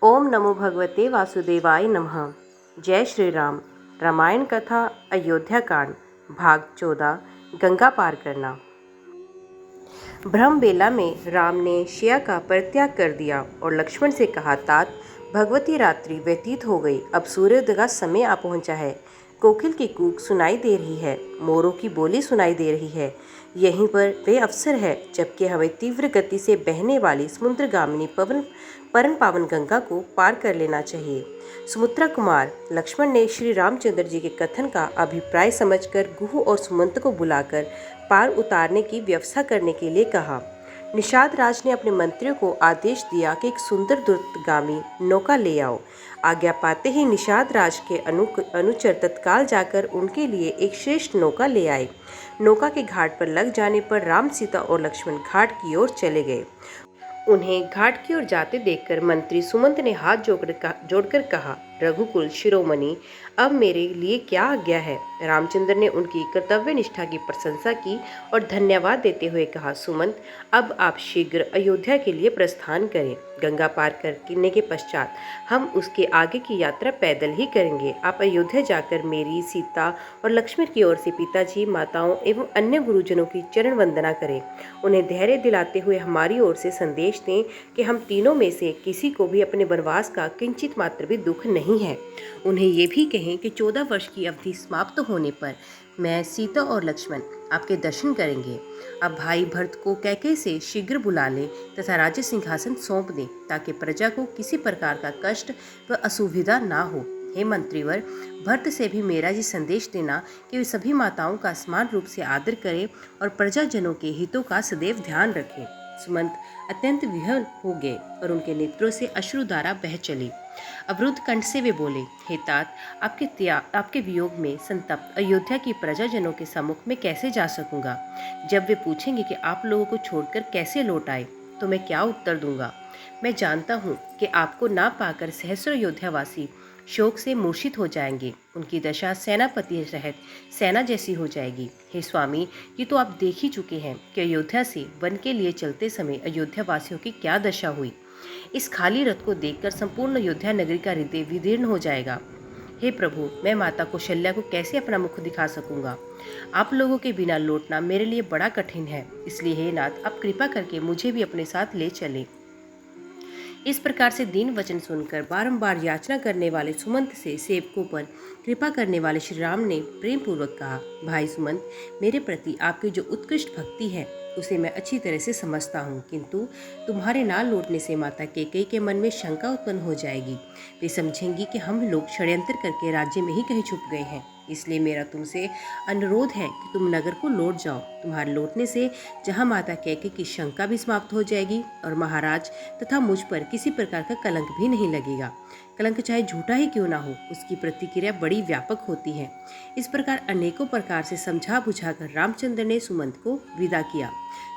ओम नमो भगवते वासुदेवाय नमः। जय श्री राम। रामायण कथा अयोध्या कांड भाग 14 गंगा पार करना। ब्रह्म बेला में राम ने शिया का परित्याग कर दिया और लक्ष्मण से कहा, तात भगवती रात्रि व्यतीत हो गई, अब सूर्योदय का समय आ पहुंचा है। कोकिल की कूक सुनाई दे रही है, मोरों की बोली सुनाई दे रही है। यहीं पर वे अवसर है जबकि हमें तीव्र गति से बहने वाली समुद्रगामिनी परम पावन गंगा को पार कर लेना चाहिए। सुमित्रा कुमार लक्ष्मण ने श्री रामचंद्र जी के कथन का अभिप्राय समझकर गुह और सुमंत को बुलाकर पार उतारने की व्यवस्था करने के लिए कहा। निषाद राज ने अपने मंत्रियों को आदेश दिया कि एक सुंदर द्रुतगामी नौका ले आओ। आज्ञा पाते ही निषाद राज के अनुचर तत्काल जाकर उनके लिए एक श्रेष्ठ नौका ले आए। नौका के घाट पर लग जाने पर राम, सीता और लक्ष्मण घाट की ओर चले गए। उन्हें घाट की ओर जाते देखकर मंत्री सुमंत ने हाथ जोड़कर कहा, रघुकुल शिरोमणि, अब मेरे लिए क्या आज्ञा है। रामचंद्र ने उनकी कर्तव्य निष्ठा की प्रशंसा की और धन्यवाद देते हुए कहा, सुमंत, अब आप शीघ्र अयोध्या के लिए प्रस्थान करें। गंगा पार करने के पश्चात हम उसके आगे की यात्रा पैदल ही करेंगे। आप अयोध्या जाकर मेरी, सीता और लक्ष्मण की ओर से पिताजी, माताओं एवं अन्य गुरुजनों की चरण वंदना करें। उन्हें धैर्य दिलाते हुए हमारी ओर से संदेश दें कि हम तीनों में से किसी को भी अपने वनवास का किंचित मात्र भी दुख नहीं है। उन्हें ये भी कहें कि 14 वर्ष की अवधि समाप्त होने पर मैं, सीता और लक्ष्मण आपके दर्शन करेंगे। अब भाई भरत को कैकेयी से शीघ्र बुला लें तथा राज्य सिंहासन सौंप दें ताकि प्रजा को किसी प्रकार का कष्ट व असुविधा ना हो। हे मंत्रीवर, भरत से भी मेरा ये संदेश देना कि वे सभी माताओं का समान रूप से आदर करें और प्रजाजनों के हितों का सदैव ध्यान रखें। सुमंत अत्यंत विह्वल हो गए और उनके नेत्रों से अश्रुधारा बह चली। अवरुद्ध कंठ से वे बोले, हे तात, आपके वियोग में संतप्त अयोध्या की प्रजाजनों के सम्मुख में कैसे जा सकूंगा। जब वे पूछेंगे कि आप लोगों को छोड़कर कैसे लौट आए, तो मैं क्या उत्तर दूंगा। मैं जानता हूँ कि आपको ना पाकर सहस्रों अयोध्यावासी शोक से मूर्छित हो जाएंगे। उनकी दशा सेनापति रहित सेना जैसी हो जाएगी। हे स्वामी, ये तो आप देख ही चुके हैं कि अयोध्या से वन के लिए चलते समय अयोध्या वासियों की क्या दशा हुई। इस खाली रथ को देखकर संपूर्ण अयोध्या नगरी का हृदय विदीर्ण हो जाएगा। हे प्रभु, मैं माता कौशल्या को कैसे अपना मुख दिखा सकूंगा। आप लोगों के बिना लौटना मेरे लिए बड़ा कठिन है। इसलिए हे नाथ, आप कृपा करके मुझे भी अपने साथ ले चले। इस प्रकार से दीन वचन सुनकर बारंबार याचना करने वाले सुमंत से सेवकों पर कृपा करने वाले श्री राम ने प्रेम पूर्वक कहा, भाई सुमंत, मेरे प्रति आपकी जो उत्कृष्ट भक्ति है उसे मैं अच्छी तरह से समझता हूँ, किंतु तुम्हारे ना लौटने से माता कैकेयी के मन में शंका उत्पन्न हो जाएगी। वे समझेंगी कि हम लोग षड्यंत्र करके राज्य में ही कहीं छुप गए हैं। इसलिए मेरा तुमसे अनुरोध है कि तुम नगर को लौट जाओ। तुम्हारे लौटने से जहाँ माता कैकेयी की शंका भी समाप्त हो जाएगी और महाराज तथा मुझ पर किसी प्रकार का कलंक भी नहीं लगेगा। कलंक चाहे झूठा ही क्यों ना हो, उसकी प्रतिक्रिया बड़ी व्यापक होती है। इस प्रकार अनेकों प्रकार से समझा बुझाकर रामचंद्र ने सुमंत को विदा किया।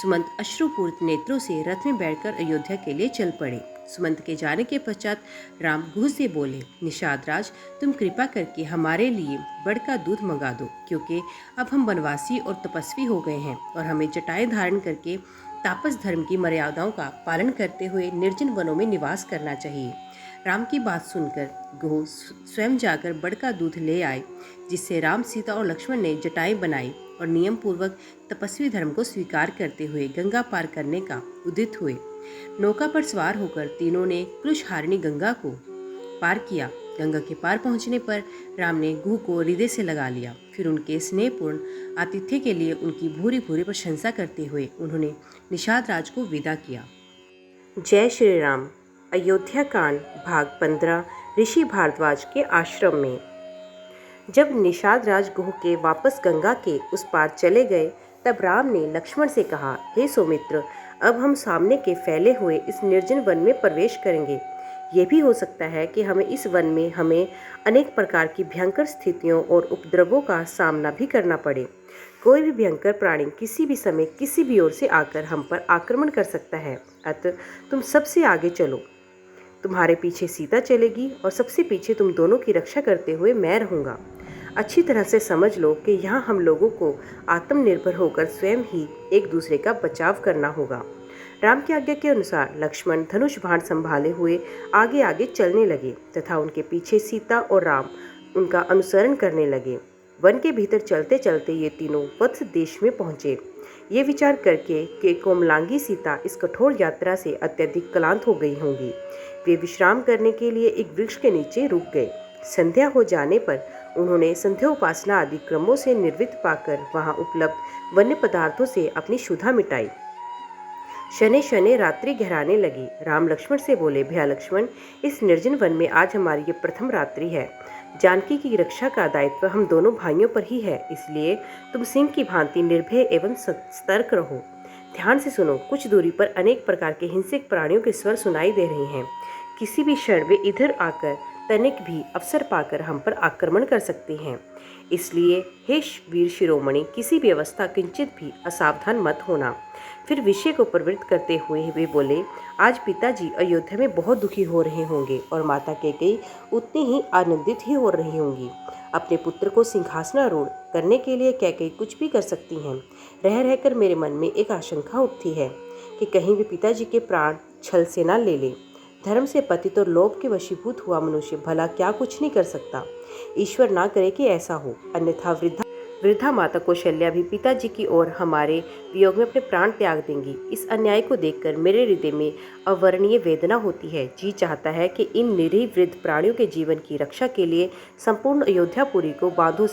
सुमंत अश्रुपूरित नेत्रों से रथ में बैठकर अयोध्या के लिए चल पड़े। सुमंत के जाने के पश्चात राम गुह से बोले, निषाद राज, तुम कृपा करके हमारे लिए बड़ का दूध मंगा दो, क्योंकि अब हम वनवासी और तपस्वी हो गए हैं और हमें जटाएं धारण करके तापस धर्म की मर्यादाओं का पालन करते हुए निर्जन वनों में निवास करना चाहिए। राम की बात सुनकर गुह स्वयं जाकर बड़ का दूध ले आए, जिससे राम, सीता और लक्ष्मण ने जटाएं बनाई और नियम पूर्वक तपस्वी धर्म को स्वीकार करते हुए गंगा पार करने का उद्यत हुए। नौका पर सवार होकर तीनों ने कृष्णहारिणी गंगा को पार किया। गंगा के पार पहुंचने पर राम ने गुह को हृदय से लगा लिया। फिर उनके स्नेहपूर्ण आतिथ्य के लिए उनकी भूरी भूरी प्रशंसा करते हुए उन्होंने निषाद राज को विदा किया। जय श्री राम। अयोध्या कांड भाग 15 ऋषि भारद्वाज के आश्रम में। जब निषाद राज गुह के वापस गंगा के उस पार चले गए, तब राम ने लक्ष्मण से कहा, हे सौमित्र, अब हम सामने के फैले हुए इस निर्जन वन में प्रवेश करेंगे। ये भी हो सकता है कि इस वन में हमें अनेक प्रकार की भयंकर स्थितियों और उपद्रवों का सामना भी करना पड़े। कोई भी भयंकर प्राणी किसी भी समय किसी भी ओर से आकर हम पर आक्रमण कर सकता है। अतः तुम सबसे आगे चलो। तुम्हारे पीछे सीता चलेगी और सबसे पीछे तुम दोनों की रक्षा करते हुए मैं रहूँगा। अच्छी तरह से समझ लो कि यहाँ हम लोगों को आत्मनिर्भर होकर स्वयं ही एक दूसरे का बचाव करना होगा। राम की आज्ञा के अनुसार लक्ष्मण धनुष बाण संभाले हुए आगे आगे चलने लगे तथा उनके पीछे सीता और राम उनका अनुसरण करने लगे। वन के भीतर चलते चलते ये तीनों वत्स देश में पहुंचे। ये विचार करके कि कोमलांगी सीता इस कठोर यात्रा से अत्यधिक क्लांत हो गई होंगी, वे विश्राम करने के लिए एक वृक्ष के नीचे रुक गए। संध्या हो जाने पर उन्होंने संध्या उपासना आदि क्रमों से निर्वृत्त पाकर वहां उपलब्ध वन्य पदार्थों से अपनी क्षुधा मिटाई। शनि शनि रात्रि गहराने लगी। राम लक्ष्मण से बोले, भैया लक्ष्मण, इस निर्जन वन में आज हमारी ये प्रथम रात्रि है। जानकी की रक्षा का दायित्व हम दोनों भाइयों पर ही है, इसलिए तुम सिंह की भांति निर्भय एवं सतर्क रहो। ध्यान से सुनो, कुछ दूरी पर अनेक प्रकार के हिंसक प्राणियों के स्वर सुनाई दे रहे हैं। किसी भी क्षण वे इधर आकर तनिक भी अवसर पाकर हम पर आक्रमण कर सकते हैं, इसलिए हे वीर शिरोमणि, किसी भी अवस्था किंचित भी असावधान मत होना। फिर विषय को प्रवृत्त करते हुए वे बोले, आज पिताजी अयोध्या में बहुत दुखी हो रहे होंगे और माता कैकेयी उतनी ही आनंदित ही हो रही होंगी। अपने पुत्र को सिंहासनारूढ़ करने के लिए कैकेयी कुछ भी कर सकती हैं। रह रहकर मेरे मन में एक आशंका उठती है कि कहीं भी पिताजी के प्राण छल से न ले ले। धर्म से पतित और लोभ के वशीभूत हुआ मनुष्य भला क्या कुछ नहीं कर सकता। ईश्वर ना करे कि ऐसा हो, अन्यथा वृद्धा माता कौशल्या भी पिताजी की ओर हमारे वियोग में अपने प्राण त्याग देंगी। इस अन्याय को देखकर मेरे हृदय में अवर्णनीय वेदना होती है। जी चाहता है कि इन निरीह वृद्ध प्राणियों के जीवन की रक्षा के लिए संपूर्ण अयोध्यापुरी को बाणों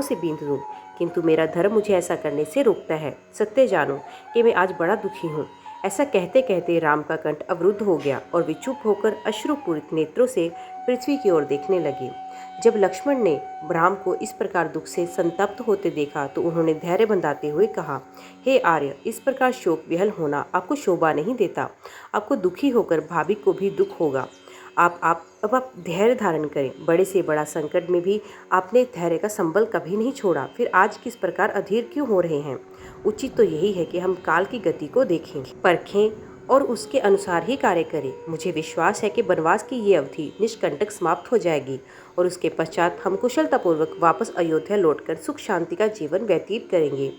से बींध दूं, किंतु मेरा धर्म मुझे ऐसा करने से रोकता है। सत्य जानो कि मैं आज बड़ा दुखी हूँ। ऐसा कहते कहते राम का कंठ अवरुद्ध हो गया और वे चुप होकर अश्रुपूरित नेत्रों से पृथ्वी की ओर देखने लगे। जब लक्ष्मण ने राम को इस प्रकार दुख से संतप्त होते देखा तो उन्होंने धैर्य बंधाते हुए कहा, हे आर्य, इस प्रकार शोक विहल होना आपको शोभा नहीं देता। आपको दुखी होकर भाभी को भी दुख होगा। अब आप धैर्य धारण करें। बड़े से बड़ा संकट में भी आपने धैर्य का संबल कभी नहीं छोड़ा, फिर आज किस प्रकार अधीर क्यों हो रहे हैं। उचित तो यही है कि हम काल की गति को देखें, परखें और उसके अनुसार ही कार्य करें। मुझे विश्वास है कि वनवास की ये अवधि निष्कंटक समाप्त हो जाएगी और उसके पश्चात हम कुशलतापूर्वक वापस अयोध्या लौटकर सुख शांति का जीवन व्यतीत करेंगे।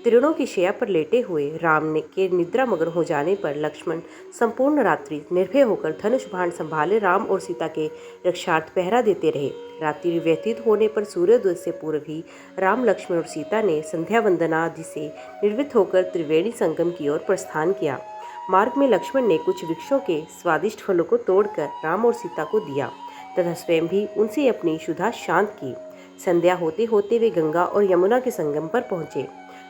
तृणों की शैया पर लेटे हुए राम के निद्रा मग्न हो जाने पर लक्ष्मण संपूर्ण रात्रि निर्भय होकर धनुष बाण संभाले राम और सीता के रक्षार्थ पहरा देते रहे। रात्रि व्यतीत होने पर सूर्योदय से पूर्व ही राम, लक्ष्मण और सीता ने संध्या वंदना आदि से निर्वृत्त होकर त्रिवेणी संगम की ओर प्रस्थान किया। मार्ग में लक्ष्मण ने कुछ वृक्षों के स्वादिष्ट फलों को तोड़कर राम और सीता को दिया तथा स्वयं भी उनसे अपनी क्षुधा शांत की। संध्या होते होते वे गंगा और यमुना के संगम पर पहुंचे।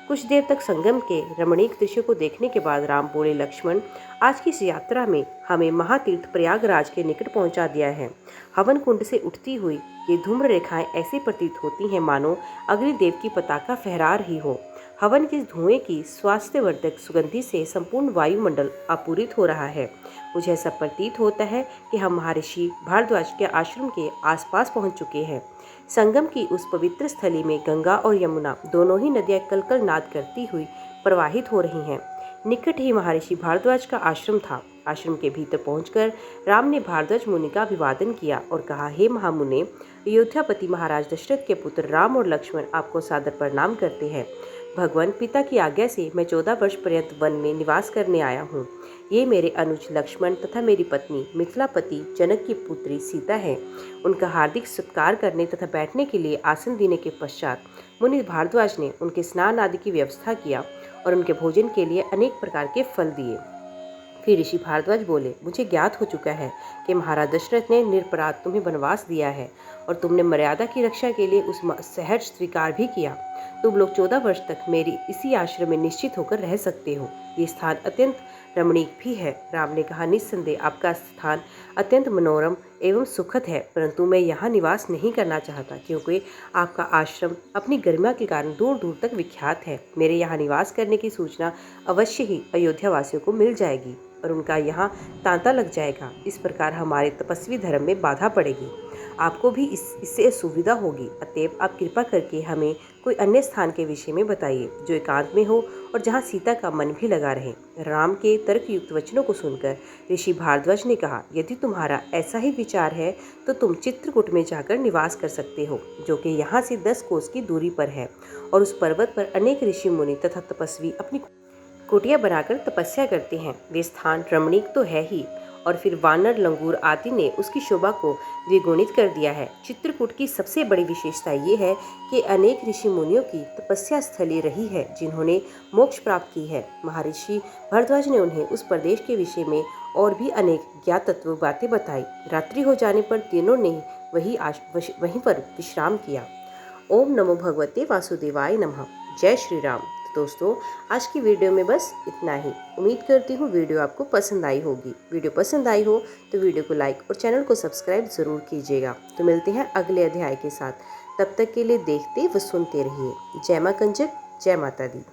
कुछ देर तक संगम के रमणीक दृश्य को देखने के बाद राम बोले, लक्ष्मण, आज की इस यात्रा में हमें महातीर्थ प्रयागराज के निकट पहुंचा दिया है। हवन कुंड से उठती हुई ये धूम्र रेखाएं ऐसी प्रतीत होती हैं मानो अग्निदेव की पताका फहरा रही हो। हवन के धुएं की स्वास्थ्यवर्धक सुगंधि से संपूर्ण वायुमंडल आपूरित हो रहा है। मुझे ऐसा प्रतीत होता है कि हम महर्षि भारद्वाज के आश्रम के आसपास पहुंच चुके हैं। संगम की उस पवित्र स्थली में गंगा और यमुना दोनों ही नदियां कलकल नाद करती हुई प्रवाहित हो रही हैं। निकट ही महर्षि भारद्वाज का आश्रम था। आश्रम के भीतर पहुंचकर राम ने भारद्वाज मुनि का अभिवादन किया और कहा, हे महामुने, अयोध्यापति महाराज दशरथ के पुत्र राम और लक्ष्मण आपको सादर प्रणाम करते हैं। भगवान पिता की आज्ञा से मैं 14 वर्ष पर्यंत वन में निवास करने आया हूँ। ये मेरे अनुज लक्ष्मण तथा मेरी पत्नी मिथिलापति जनक की पुत्री सीता है। उनका हार्दिक सत्कार करने तथा बैठने के लिए आसन देने के पश्चात मुनि भारद्वाज ने उनके स्नान आदि की व्यवस्था किया और उनके भोजन के लिए अनेक प्रकार के फल दिए। फिर ऋषि भारद्वाज बोले, मुझे ज्ञात हो चुका है कि महाराज दशरथ ने निरपराध तुम्हें वनवास दिया है और तुमने मर्यादा की रक्षा के लिए उस सहज स्वीकार भी किया। तुम लोग 14 वर्ष तक मेरी इसी आश्रम में निश्चित होकर रह सकते हो। ये स्थान अत्यंत रमणीक भी है। राम ने कहा, निस्संदेह आपका स्थान अत्यंत मनोरम एवं सुखद है, परंतु मैं यहाँ निवास नहीं करना चाहता क्योंकि आपका आश्रम अपनी गरिमा के कारण दूर दूर तक विख्यात है। मेरे यहाँ निवास करने की सूचना अवश्य ही अयोध्या वासियों को मिल जाएगी और उनका यहाँ तांता लग जाएगा। इस प्रकार हमारे तपस्वी धर्म में बाधा पड़ेगी, आपको भी इससे असुविधा होगी। अतएव आप कृपा करके हमें कोई अन्य स्थान के विषय में बताइए जो एकांत में हो और जहाँ सीता का मन भी लगा रहे। राम के तर्कयुक्त वचनों को सुनकर ऋषि भारद्वाज ने कहा, यदि तुम्हारा ऐसा ही विचार है तो तुम चित्रकूट में जाकर निवास कर सकते हो, जो कि यहाँ से 10 कोस की दूरी पर है और उस पर्वत पर अनेक ऋषि मुनि तथा तपस्वी अपनी कुटिया बनाकर तपस्या करते हैं। वे स्थान रमणीक तो है ही, और फिर वानर, लंगूर आदि ने उसकी शोभा को द्विगुणित कर दिया है। चित्रकूट की सबसे बड़ी विशेषता ये है कि अनेक ऋषि मुनियों की तपस्या स्थली रही है, जिन्होंने मोक्ष प्राप्त की है। महर्षि भरद्वाज ने उन्हें उस प्रदेश के विषय में और भी अनेक ज्ञातत्व बातें बताई। रात्रि हो जाने पर तीनों ने वहीं पर विश्राम किया। ओम नमो भगवते वासुदेवाय नमः। जय श्री राम। तो दोस्तों, आज की वीडियो में बस इतना ही। उम्मीद करती हूँ वीडियो आपको पसंद आई होगी। वीडियो पसंद आई हो तो वीडियो को लाइक और चैनल को सब्सक्राइब ज़रूर कीजिएगा। तो मिलते हैं अगले अध्याय के साथ। तब तक के लिए देखते व सुनते रहिए। जय मां कंजक, जय माता दी।